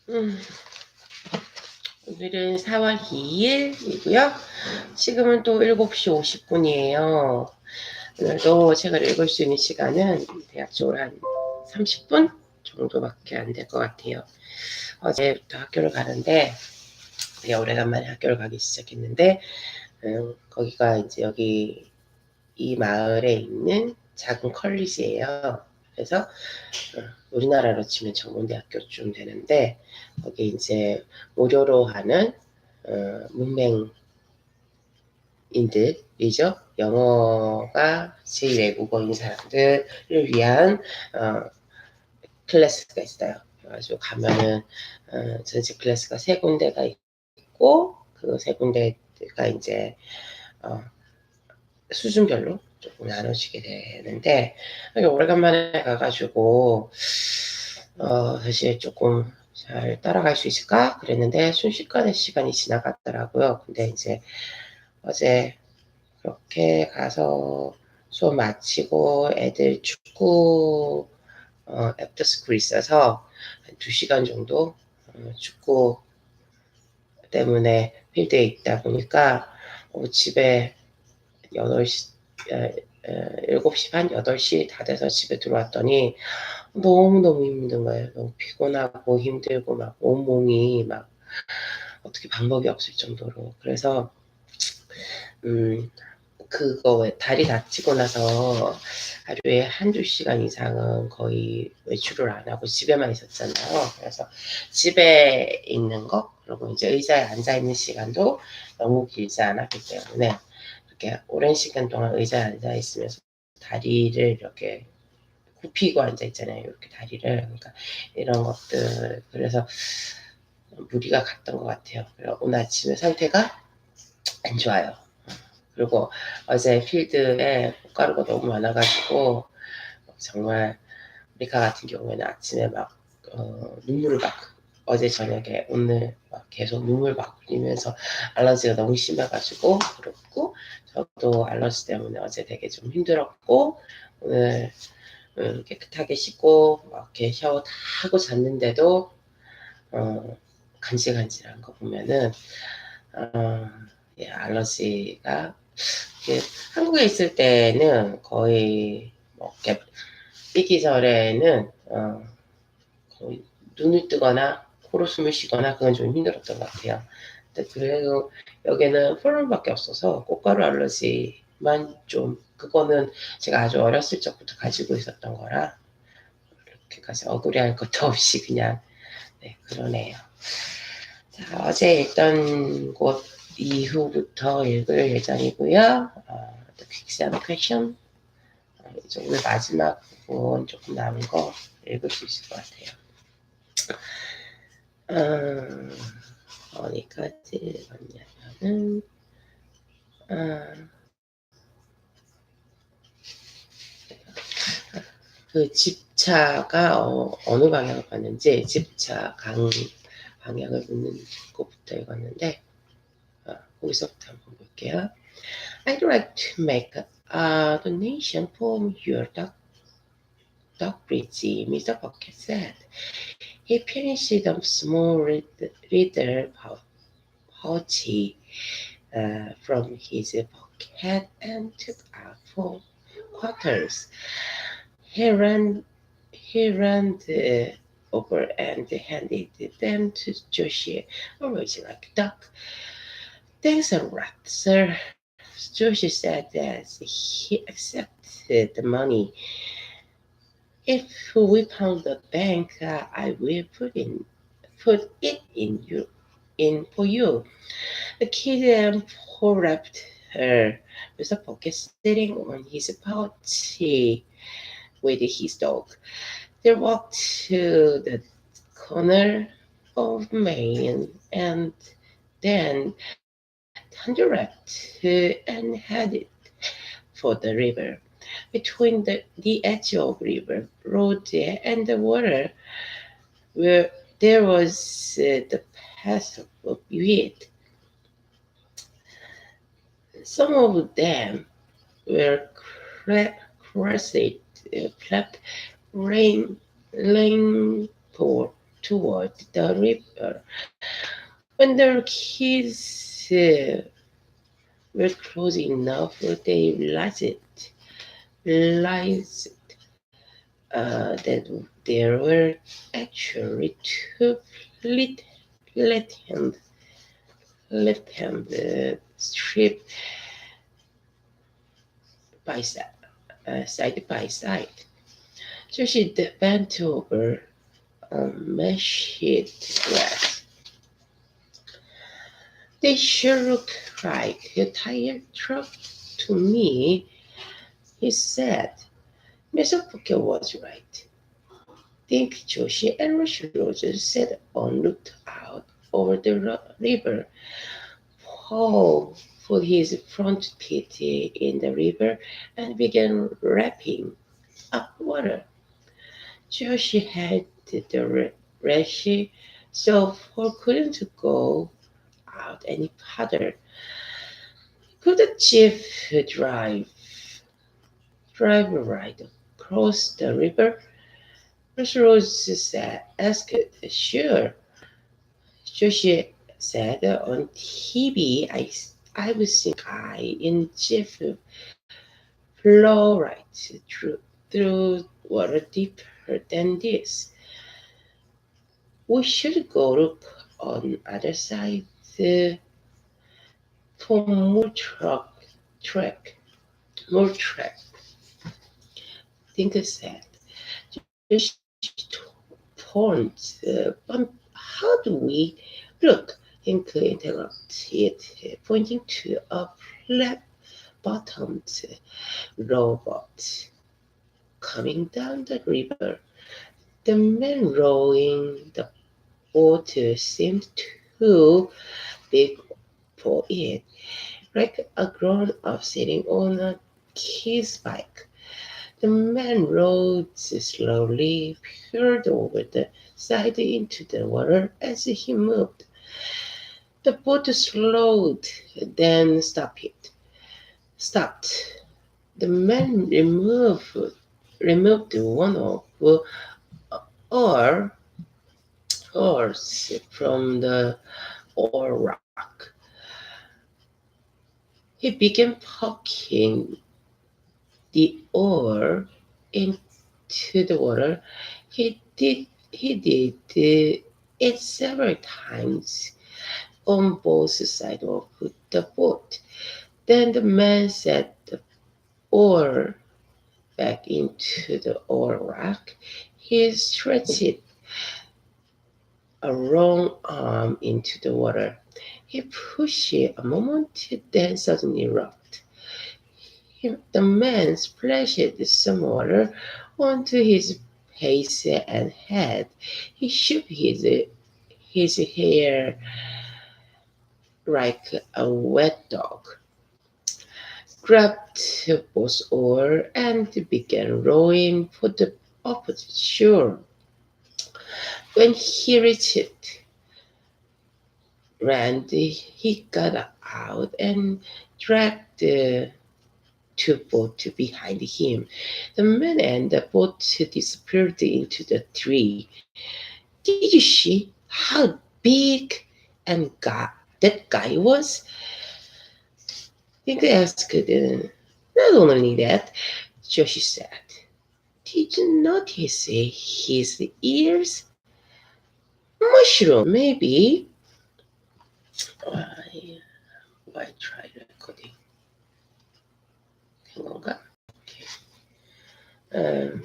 음, 오늘은 4월 2일이고요. 지금은 또 7시 50분이에요. 오늘도 책을 읽을 수 있는 시간은 대략적으로 한 30분 정도밖에 안 될 것 같아요. 어제부터 학교를 가는데 되게 오래간만에 학교를 가기 시작했는데 거기가 이제 여기 이 마을에 있는 작은 컬리지예요. 그래서 우리나라로 치면 전문대학교쯤 되는데 거기 이제 무료로 하는 문맹인들이죠. 영어가 제2외국어인 사람들을 위한 클래스가 있어요. 그래가지고 가면은 전체 클래스가 세 군데가 있고 그 세 군데가 이제 수준별로 조금 나눠지게 되는데 오래간만에 가가지고 사실 조금 잘 따라갈 수 있을까 그랬는데 순식간에 시간이 지나갔더라고요. 근데 이제 어제 그렇게 가서 수업 마치고 애들 축구 애프터스쿨 있어서 한 2시간 정도 축구 때문에 필드에 있다 보니까 집에 8시 7시 반, 8시 다 돼서 집에 들어왔더니 너무너무 힘든 거예요. 너무 피곤하고 힘들고 막 온몸이 막 어떻게 방법이 없을 정도로. 그래서 그거 다리 다치고 나서 하루에 한두 시간 이상은 거의 외출을 안 하고 집에만 있었잖아요. 그래서 집에 있는 거, 그리고 이제 의자에 앉아 있는 시간도 너무 길지 않았기 때문에 이렇게 오랜 시간 동안 의자에 앉아 있으면서 다리를 이렇게 굽히고 앉아 있잖아요. 이렇게 다리를. 그러니까 이런 것들. 그래서 무리가 갔던 것 같아요. 오늘 아침에 상태가 안 좋아요. 그리고 어제 필드에 꽃가루가 너무 많아가지고 정말 리카 같은 경우에는 아침에 막 눈물을 막 어제 저녁에 오늘 막 계속 눈물 막 흘리면서 알러지가 너무 심해가지고 그렇고 저도 알러지 때문에 어제 되게 좀 힘들었고 오늘 깨끗하게 씻고 막 이렇게 샤워 다 하고 잤는데도 간질간질한 거 보면은 예, 알러지가 한국에 있을 때는 거의 뭐 이렇게 삐기 전에는 거의 눈을 뜨거나 코로 숨을 쉬거나 그건 좀 힘들었던 것 같아요. 근데 그래도 여기는 폴론밖에 없어서 꽃가루 알러지만 좀 그거는 제가 아주 어렸을 적부터 가지고 있었던 거라 이렇게까지 억울해할 것도 없이 그냥 네, 그러네요. 자, 어제 읽던 곳 이후부터 읽을 예정이고요. The Quicksand Question 이제 오늘 마지막 부분 조금 남은 거 읽을 수 있을 것 같아요. 어디까지 읽었냐면은 그 집차가 어느 방향을 봤는지 집차 방향을 묻는 곳부터 읽었는데 거기서부터 한번 볼게요. I'd like to make a donation for your dog bridge, Mr. Bucket said. He finished a small leather pouch from his pocket and took out 4 quarters. He ran over and handed them to Josie. Oh, would you like a duck? Thanks a lot, sir. Josie said as he accepted the money. If we found the bank, I will put it in for you. The kid wrapped her with a pocket sitting on his pouch with his dog. They walked to the corner of Main and then turned left and headed for the river. Between the edge of river road and the water, where there was the path of weed. Some of them were crested, flat rain, rainbow toward the river. When the kids were close enough, they realized that there were actually two lit, left-hand strip by side by side. So she bent over meshed glass. They sure look like a tire truck to me, he said. Mr. Booker was right. Think Joshi and Rose sat on looked out over the river. Paul put his front feet in the river and began lapping up water. Joshi had the rash, so Paul couldn't go out any farther. Could the chief drive right across the river? Miss Rose asked. Sure, Joshi said. On TV, I've seen guy in Jeff flow right through water deeper than this. We should go look on other side for track, more track. Tinker said. Joshi told, but how do we look? Tinker interrupted, pointing to a flat-bottomed rowboat coming down the river. The man rowing the boat seemed too big for it, like a grown-up sitting on a kid's bike. The man rowed slowly, peered over the side into the water as he moved. The boat slowed, then stopped. The man removed one of oar oars from the oar rack. He began poking the oar into the water. He did it several times on both sides of the boat. Then the man set the oar back into the oar rack. He stretched a long arm into the water. He pushed it a moment, then suddenly rocked. The man splashed some water onto his face and head. He shook his hair like a wet dog, grabbed both oars, and began rowing for the opposite shore. When he reached land, he got out and dragged the two boats behind him. The man and the boat disappeared into the tree. Did you see how big and that guy was? Think asked. Not only that, Joshi said. Did you notice his ears? Mushroom, maybe. Why try recording? 된 건가? Okay.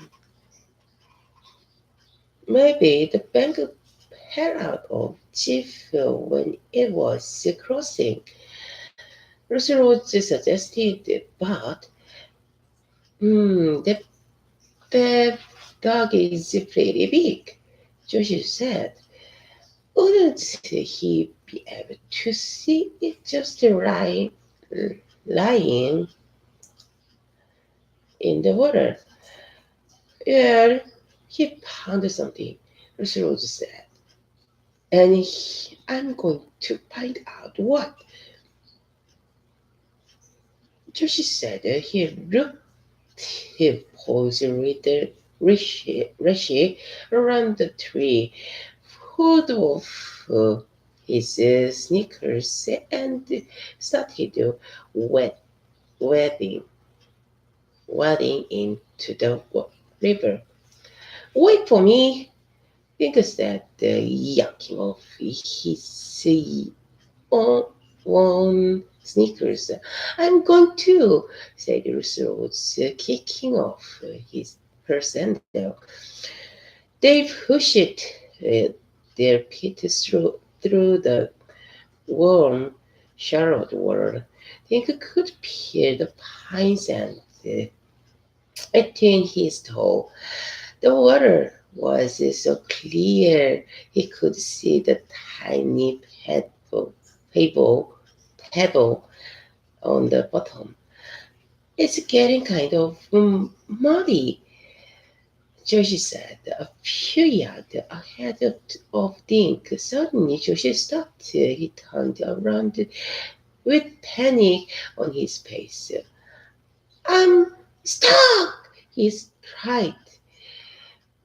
Maybe the bank fell out of Chief when it was crossing. Lucy Rose suggested, but the dog is pretty big, Joshi said. Wouldn't he be able to see it just lying in the water? Yeah, he found something, Lucy Rose said. And I'm going to find out what. Joshi said he looked his paws with the Rishi around the tree, pulled off his sneakers and started wet, wading, wading into the river. Wait for me, Dinka said, yanking off his own one sneakers. I'm going to, said Rose, kicking off her sandal. They pushed their feet through the warm, shallow water. Dink could feel the pines and between his toe. The water was so clear he could see the tiny pebble, pebble on the bottom. It's getting kind of muddy, Joshi said. A few yards ahead of Dink. Suddenly, Joshi stopped. He turned around with panic on his face. I'm stuck! He cried.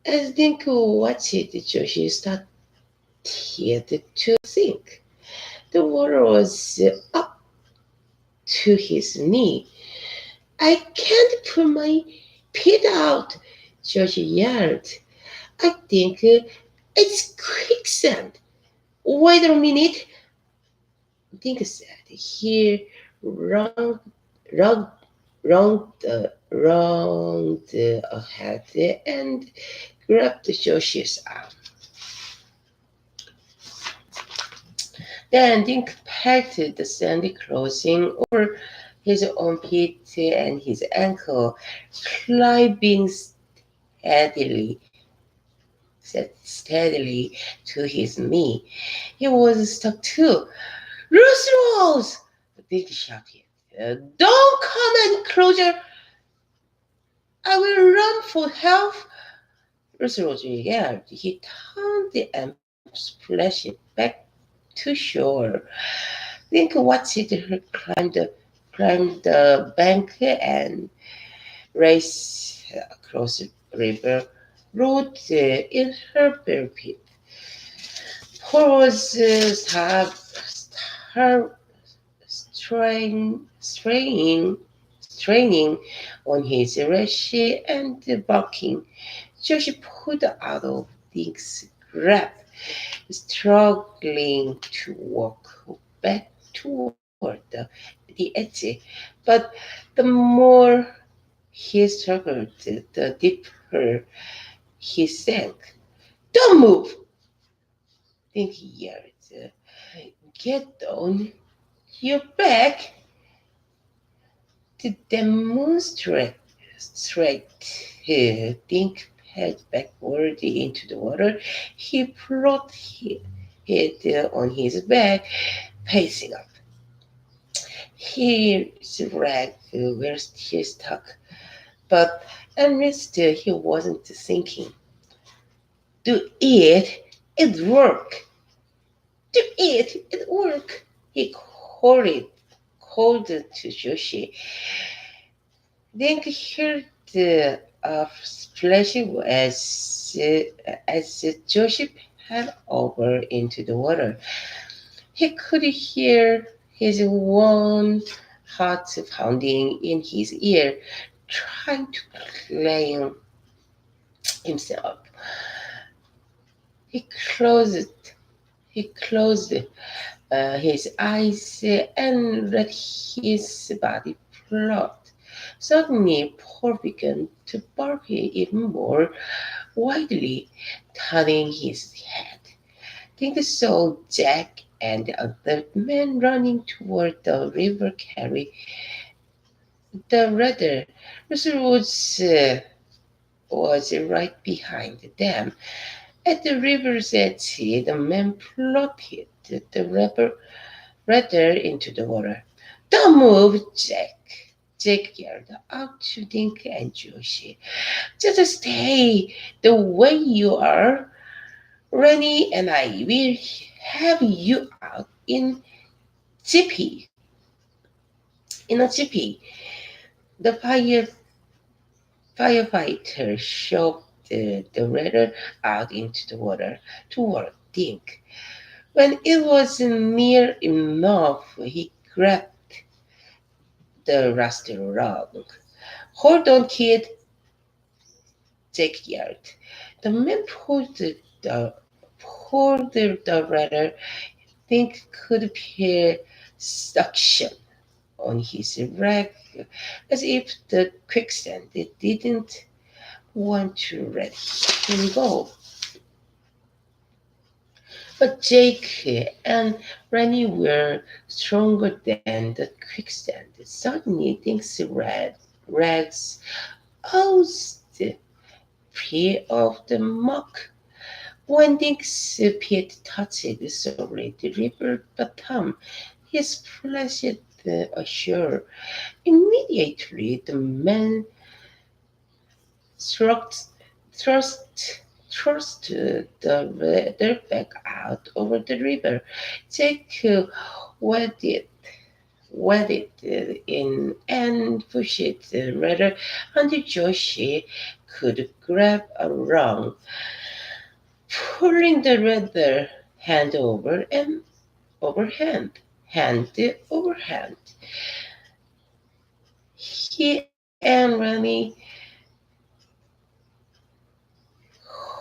As Dink watched Joshi started to sink. The water was up to his knee. I can't put my feet out, Joshi yelled. I think it's quicksand. Wait a minute, Dink said. He wrung, wrung, wrung ahead and grabbed Joshi's arm. Then Dink patted the sand closing over his armpit and his ankle, climbing steadily to his knee. He was stuck too. Rose! Dink shouted. Don't come any closer! I will run for help! Rose yelled. He turned and splashed back to shore. Dink watched her climb the bank and race across the river road in her bare feet. Paul was straining on his leash and barking. Josh pulled out of Dick's grab, struggling to walk back toward the edge. But the more he struggled, the deeper he sank. Don't move! Then he yelled. Get on your back! To demonstrate, Dink head backward into the water. He floated it on his back, pacing up. His leg were still stuck, but at least he wasn't sinking. Do it work. Do it work. He called to Joshi. Dink heard a splash as Joshi fell over into the water. He could hear his own heart pounding in his ear, trying to claim himself. He closed his eyes and let his body float. Suddenly, Paul began to bark even more widely, turning his head. Dink saw Jack and the other men running toward the river carry the rudder. Was right behind them. At the river's edge, the men floated the rudder into the water. Don't move, Jack! Jack yelled out to Dink and Joshi. Just stay the way you are. Rennie and I will have you out in a jiffy. The firefighter shoved the rudder out into the water to work. think. When it was near enough, he grabbed the rusty rug. Hold on, kid, Jack yelled. The man pulled the ladder. Think could feel suction on his leg, as if the quicksand didn't want to let him go. But Jake and Rennie were stronger than the quicksand. Suddenly things rags oozed free of the muck. When Dick's feet touched solid river bottom, he splashed ashore. Immediately the man thrust, thrust, thrust the back out over the river. Jake waded, waded in and pushed the rudder until Joshi could grab a rung, pulling the rudder hand over and overhand, hand over hand. He and Rani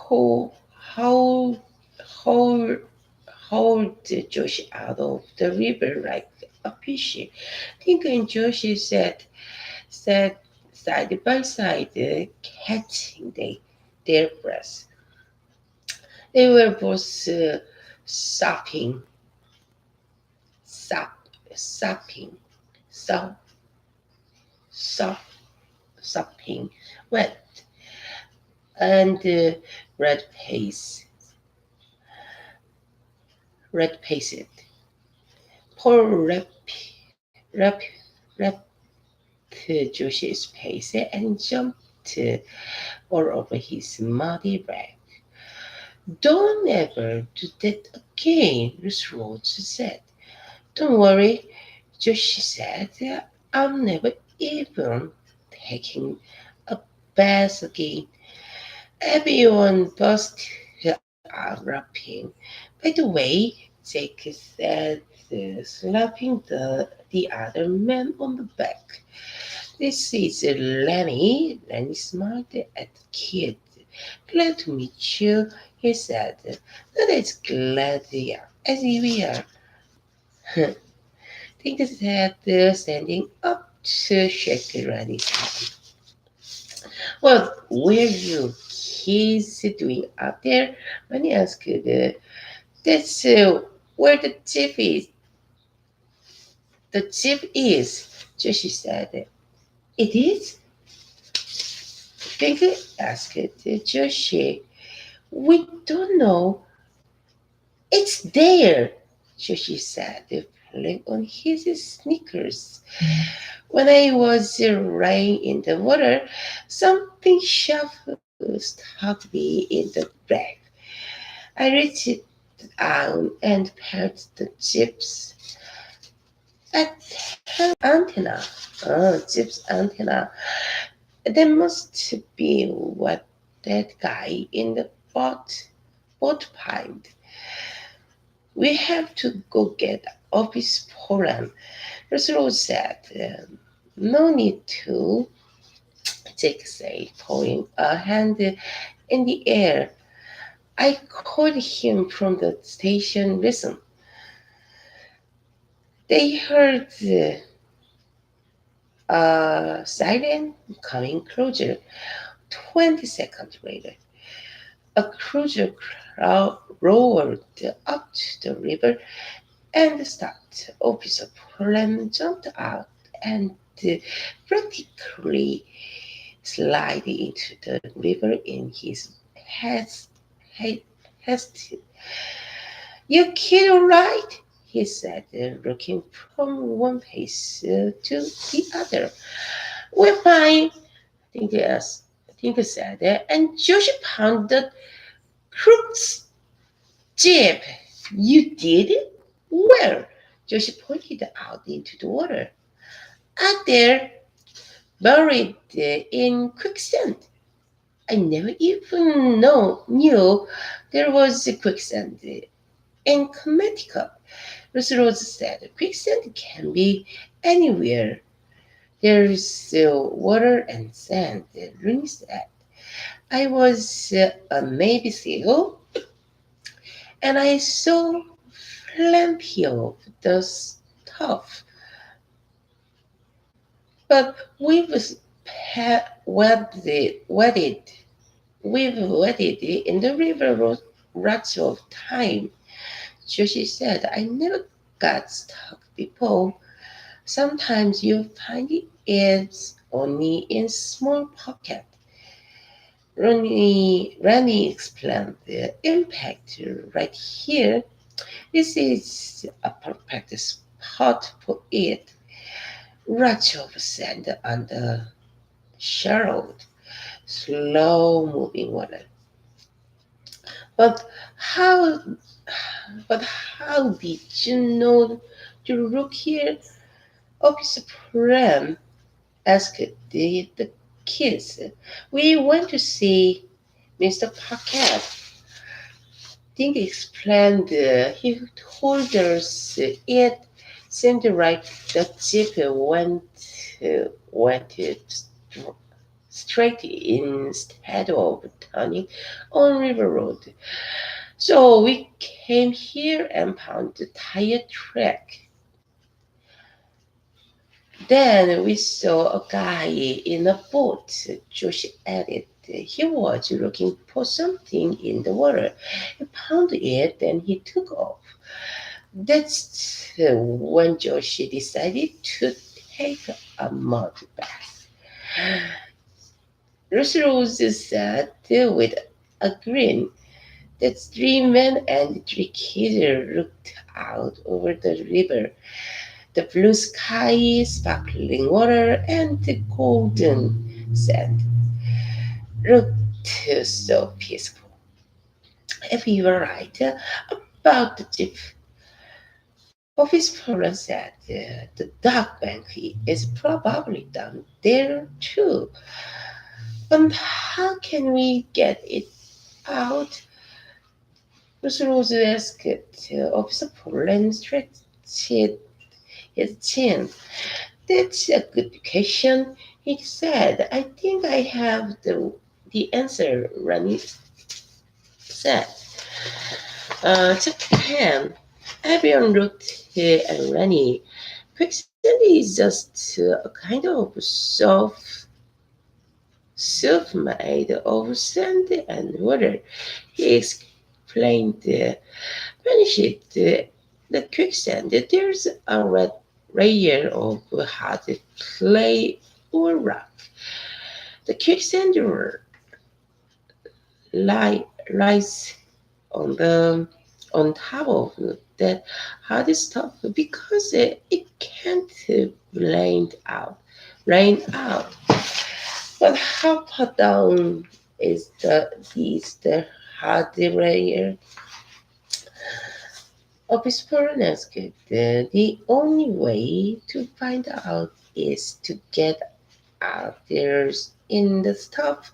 who hauled, hauled, hauled Josh out of the river like a fish. Tinker and Josh sat side by side, catching their breath. They were both sopping, sop, sopping, sop, sop, sopping wet, and red pace, red paced. Paul rap, Josh's face and jumped all over his muddy rag. Don't ever do that again, Rose said. Don't worry, Josh said. I'm never even taking a bath again. Everyone burst out laughing. By the way, Jake said, slapping the other man on the back. This is Lenny. Lenny smiled at the kid. Glad to meet you, he said. That is glad we are, as we are. Think said, standing up to shake Lenny's hand. What were you kids doing up there? Lenny asked. That's where the jeep is. The jeep is, Joshi said. It is? Big asked Joshi. We don't know. It's there, Joshi said, pulling on his sneakers. When I was lying in the water, something sharp stuck me in the back. I reached down and felt the jeep's antenna. Oh, jeep's antenna. That must be what that guy in the boat find. We have to go get office Poland. Rosero said. No need to, Jake said, pouring a hand in the air. I called him from the station. Listen. They heard a siren coming closer. 20 seconds later, a cruiser roared up to the river and stopped. Officer Poland jumped out and practically slid into the river in his haste. You kid all right? He said, looking from one face to the other. We're fine, Tinker, Tinker said, and Josh pounded the crook's jib. You did it? Where? Josh pointed out into the water. Out there, buried in quicksand. I never even knew there was quicksand In Connecticut, Lucy Rose said, quicksand can be anywhere. There's water and sand. Rooney said, I was a Navy SEAL and I saw plenty of the stuff. But waded, we've waded in the river lots of time. Joshi said, I never got stuck before. Sometimes you find it's only in small pocket. Rani explained the impact right here. This is a perfect spot for it. Lots of sand on the shallow, slow-moving water. But how, but how did you know to look here? Officer Prem asked the kids. We went to see Mr. Paquette. Ding explained. He told us it seemed like the jeep went straight instead of turning on River Road. So we came here and found the tire track. Then we saw a guy in a boat, Josh added. He was looking for something in the water. He found it and he took off. That's when Josh decided to take a mud bath. Rose said with a grin. The three men and three kids looked out over the river. The blue sky, sparkling water, and the golden sand looked so peaceful. If you were right about the jeep, Office Flora said the dark bank is probably down there too. And how can we get it out? Rose asked. Officer Poland stretched his chin. That's a good question, he said. I think I have the answer, Rani said. Japan. Everyone looked at Rani. Quicksand is just a kind of soft soup made of sand and water. He explained. Beneath the quicksand, there's a red layer of hard clay or rock. The quicksand lies on the on top of that hard stuff because it can't rain out. But how far down is the hard layer? Office asked. The only way to find out is to get out there in the stuff,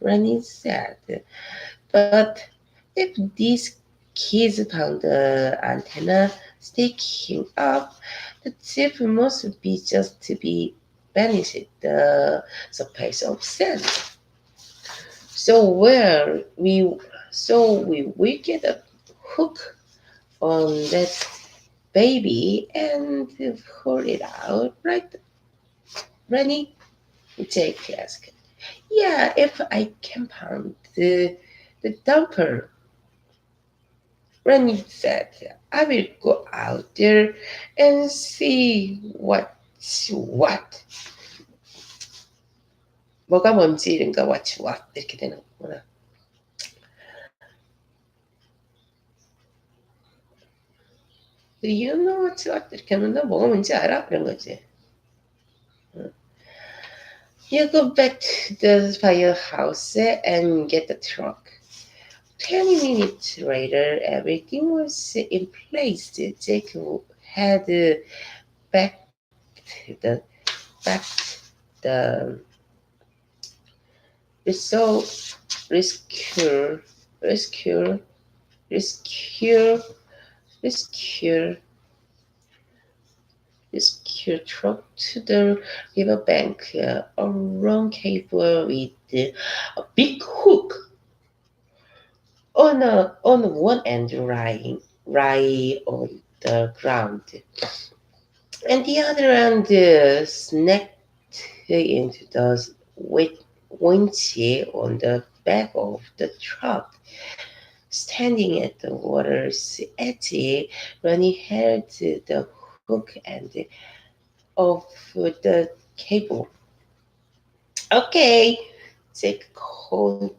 Rani said. But if these kids found the antenna sticking up, the tip must be just to be beneath the surface of sand. So where we we get a hook on that baby and pull it out, right, Rennie? Jake asked. Yeah, if I can pound the dumper, Rennie said. I will go out there and see what's what. 뭐가 뭔지 이런 거 what's what 이렇게 되는 거구나. Do you know what's what? 이렇게 하면 너 뭐가 뭔지 알아? 그런 거지. You go back to the firehouse and get the truck. 20 minutes later, everything was in place. Jake had backed the backed the rescue rescue rescue rescue rescue truck to the riverbank. A long cable with a big hook on one end lying on the ground, and the other end snapped into the winch on the back of the truck. Standing at the water's edge, Ronnie held the hook end of the cable. Okay, Jack called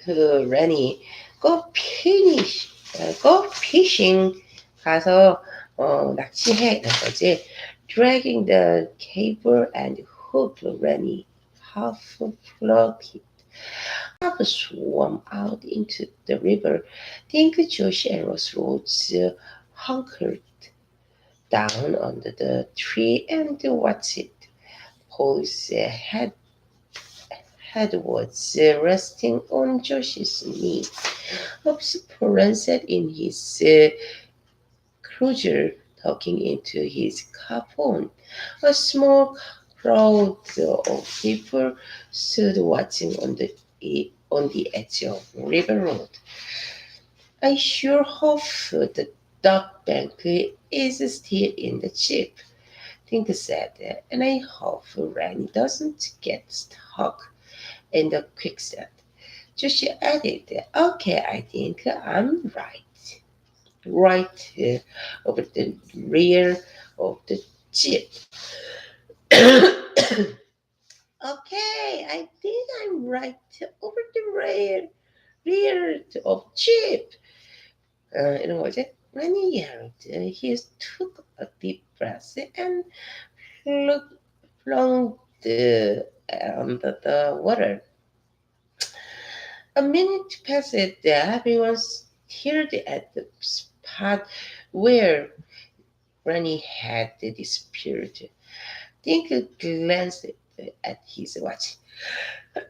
Rennie. Go fishing. 가서 낚시해 이런 거지. Dragging the cable and hook, Rennie half floated, half swam out into the river. Think Josh and Ross Rhodes hunkered down under the tree and watched it. Paul's head was resting on Josh's knee. Paul sat in his cruiser, talking into his car phone. A small crowd of people stood watching on the edge of River Road. I sure hope the Duck Bank is still in the chip, Tink said, and I hope Randy doesn't get stuck in the quicksand. Josh added, okay, I think I'm right. Right over the rear of the jeep. Okay, I think I'm right over the rear of jeep. 이런 거지. When he yelled, he took a deep breath and plunged under the water. A minute passed, everyone stared at the spot where Ronnie had disappeared. Dink glanced at his watch.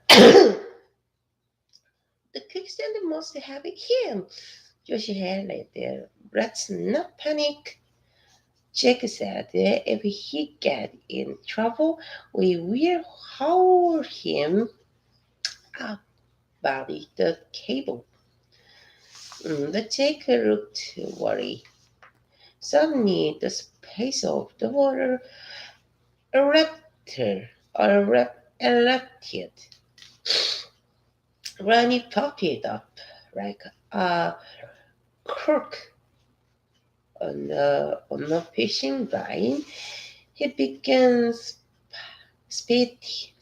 The kickstand must have him. Josh held there. Let's not panic. Jack said if he get in trouble, we will haul him up by the cable. The Jack looked worried. Suddenly, the space of the water erupted. Erupted. Ronnie popped up like a cork on a fishing line. He began spitting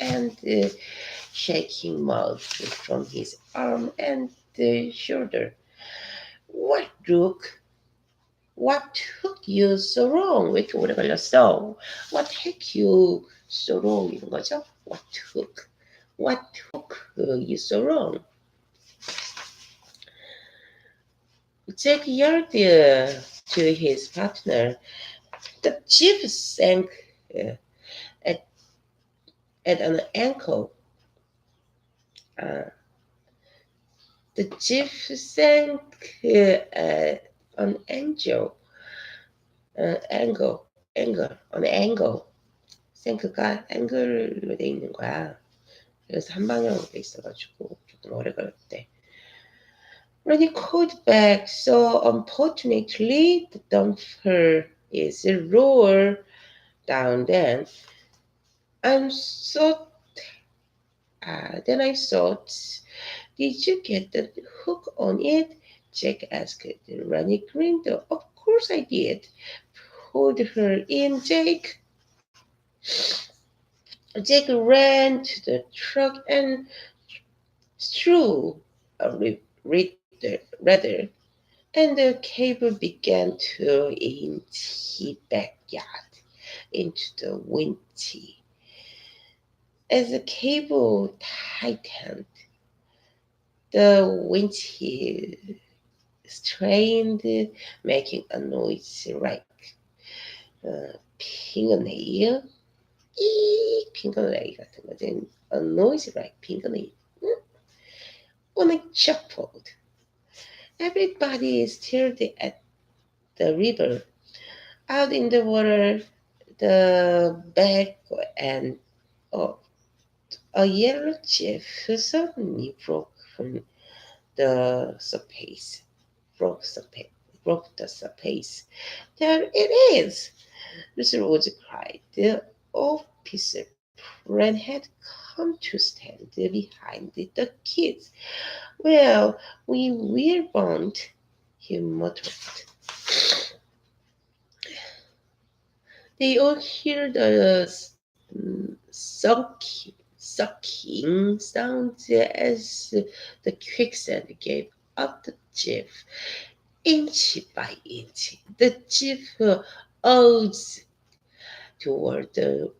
and shaking mud from his arm and shoulder. What took? What took you so wrong? 왜 이렇게 오래 걸렸어? What took you so wrong? 이런 거죠? What took? What took you so wrong? Jack yelled to his partner. The ship sank at, at an ankle. Uh, the ship sank at an angle. 생크가 앵글로 돼 있는 거야. 그래서 한 방향으로 돼 있어가지고 조금 오래 걸렸대. When he called back, so unfortunately the dumper is lower down then. I'm so then I thought, did you get the hook on it? Jack asked. Ronnie grinned. Of course I did. Pulled her in, Jake. Jack ran to the truck and threw a rather, and the cable began to empty backyard into the windy. As the cable tightened, the windshield strained, making a noise like fingernail. fingernail 같은 거지. A noise like fingernail. When it shuffled, Everybody stared at the river. Out in the water, the back and of a yellow chief suddenly the surface. Broke surface. Broke the surface. There it is! Miss Rose cried. The officer friend had come to stand behind the kids. Well, we were burnt, he muttered. They all hear the sucking sound as the quicksand gave up the jeep inch by inch. The jeep oozed toward the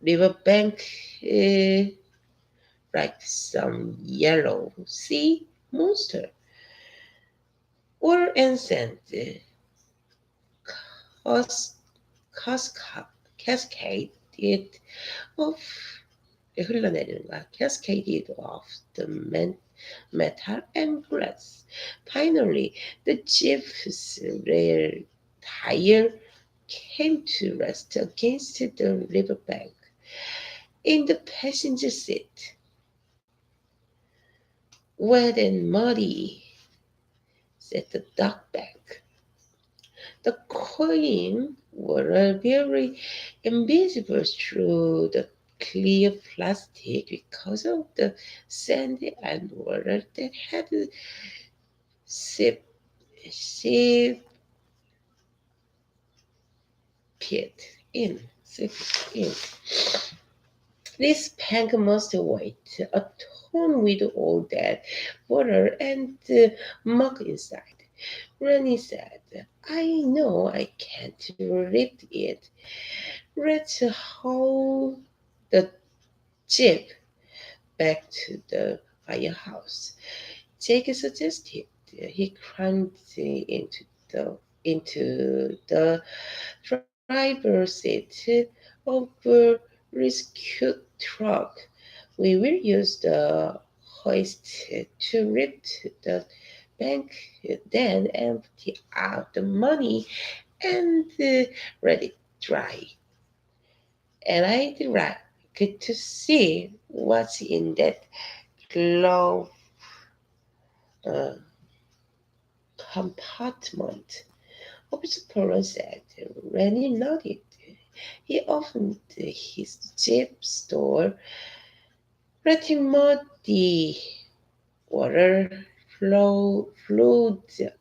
riverbank like some yellow sea monster. Or ancient cas- cascaded of 흘러내리는 거야. Cascaded off the metal and glass. Finally, the jeep's rear tire came to rest against the riverbank. In the passenger seat, wet and muddy, said the duckback. The coin were very invisible through the clear plastic because of the sand and water that had seeped seeped in. This bank must wait a ton with all that water and muck inside. Granny said, I know I can't lift it. Let's haul the jeep back to the firehouse. Jake suggested. He climbed into the driver's seat of the rescue truck. We will use the hoist to lift the bank, then empty out the money and let it dry. And I'd like to see what's in that glove uh, compartment. Officer Perron said. Rennie nodded. He opened his jeep's door, letting muddy water flowed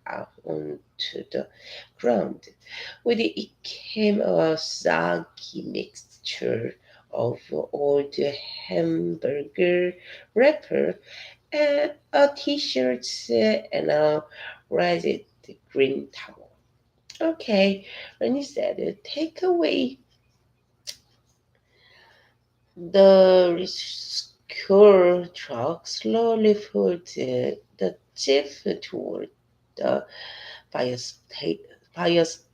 out onto the ground. With it came a soggy mixture of old hamburger wrapper, and a t-shirt, and a ragged green towel. Okay, Rennie said, take away the rescue truck slowly pulled the jeep toward the fire firehouse.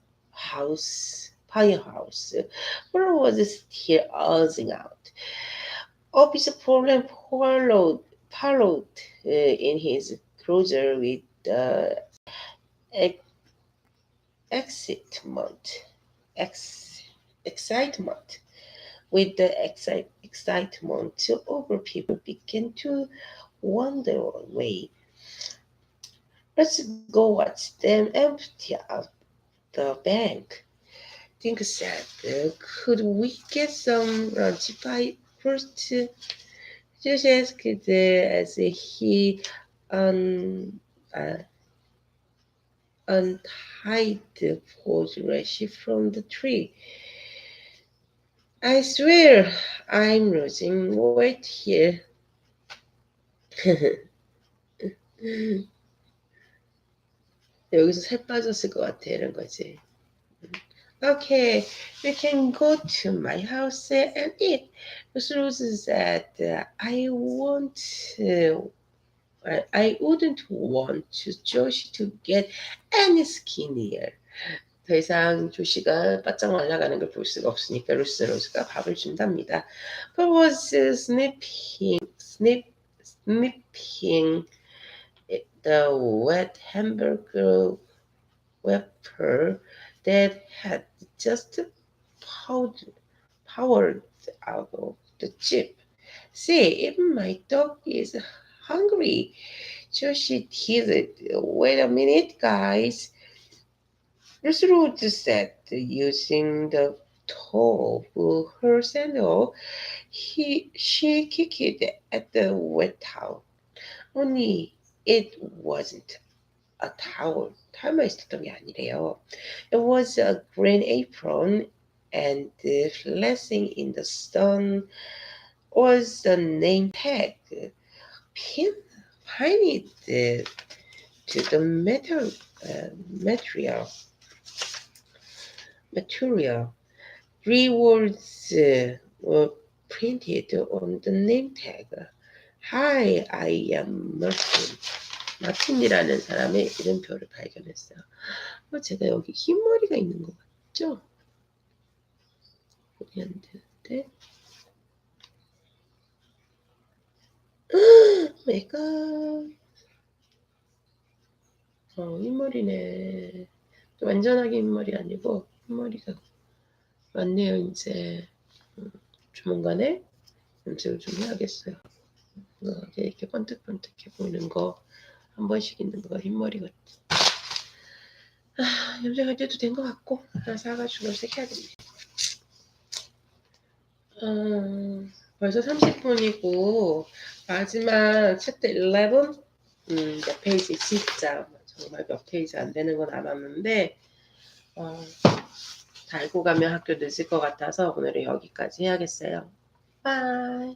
Where was still oozing out. Officer Poland followed in his cruiser with the ex- excitement. Ex- excitement. With the excitement over, people began to wander away. Let's go watch them empty out the bank. Dink said, could we get some lunch first? Josh asked as he un, uh, untied the porridge from the tree. I swear I'm losing weight here. 여기서 살 빠졌을 것 같아, 이런 거지. Okay, we can go to my house and eat. Rose said, I wouldn't want Josh to get any skinnier. 더 이상 조시가 바짝 말라가는 걸 볼 수가 없으니까 로스가 밥을 준답니다. But was snipping the wet hamburger vapor that had just poured, powered out of the chip. See, even my dog is hungry. Josie teased. Wait a minute, guys. Ruth said, using the toe of her sandal. She kicked at the wet towel. Only it wasn't a towel. 털마 있었던 게 아니래요. It was a green apron, and flashing in the sun was the name tag. Pin, pin it to the material. Material. Three words were printed on the name tag. Hi, I am Martin. 마틴이라는 사람의 이름표를 발견했어요. 제가 여기 흰머리가 있는 것 같죠? 보이 안 되는데. 메가. 흰머리네. 완전하게 흰머리 아니고 흰머리가 많네요. 이제 조만간에 염색을 좀 해야겠어요. 이렇게 번뜩번뜩해 보이는 거 한 번씩 있는 거가 흰머리 같아. 염색할 때도 된 것 같고 하나 사가지고 염색해야겠네. 벌써 30분이고 마지막 챕터 11 몇 페이지 진짜 정말 몇 페이지 안 되는 건 알았는데 달고 가면 학교 늦을 것 같아서 오늘은 여기까지 해야겠어요. 바이.